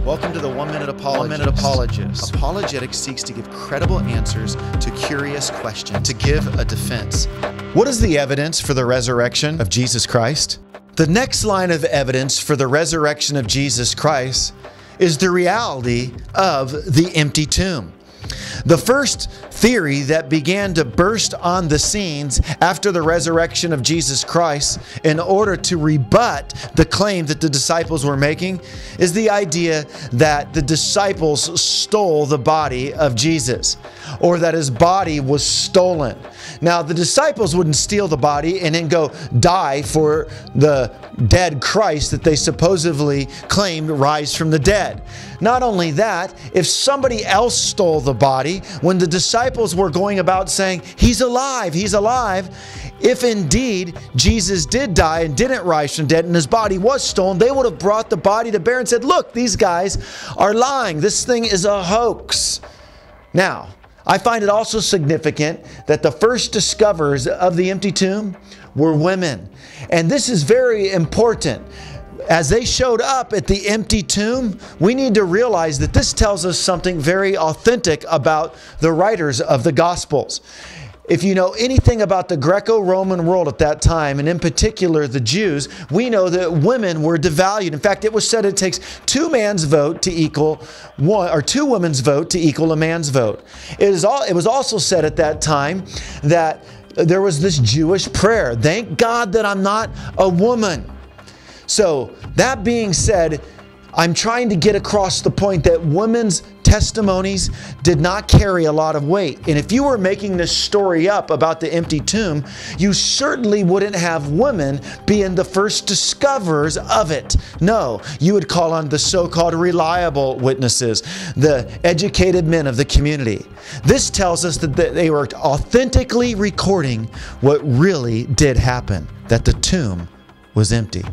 Welcome to the 1 Minute Apologist. Apologetics seeks to give credible answers to curious questions, to give a defense. What is the evidence for the resurrection of Jesus Christ? The next line of evidence for the resurrection of Jesus Christ is the reality of the empty tomb. The first theory that began to burst on the scenes after the resurrection of Jesus Christ in order to rebut the claim that the disciples were making is the idea that the disciples stole the body of Jesus, or that his body was stolen. Now, the disciples wouldn't steal the body and then go die for the dead Christ that they supposedly claimed rise from the dead. Not only that, if somebody else stole the body, when the disciples were going about saying, "He's alive, he's alive," if indeed Jesus did die and didn't rise from dead and his body was stolen, they would have brought the body to bear and said, "Look, these guys are lying. This thing is a hoax." Now, I find it also significant that the first discoverers of the empty tomb were women. And this is very important. As they showed up at the empty tomb, we need to realize that this tells us something very authentic about the writers of the Gospels. If you know anything about the Greco-Roman world at that time, and in particular the Jews, we know that women were devalued. In fact, it was said it takes two men's vote to equal one, or two women's vote to equal a man's vote. It was also said at that time that there was this Jewish prayer, "Thank God that I'm not a woman." So that being said, I'm trying to get across the point that women's testimonies did not carry a lot of weight. And if you were making this story up about the empty tomb, you certainly wouldn't have women being the first discoverers of it. No, you would call on the so-called reliable witnesses, the educated men of the community. This tells us that they were authentically recording what really did happen, that the tomb was empty.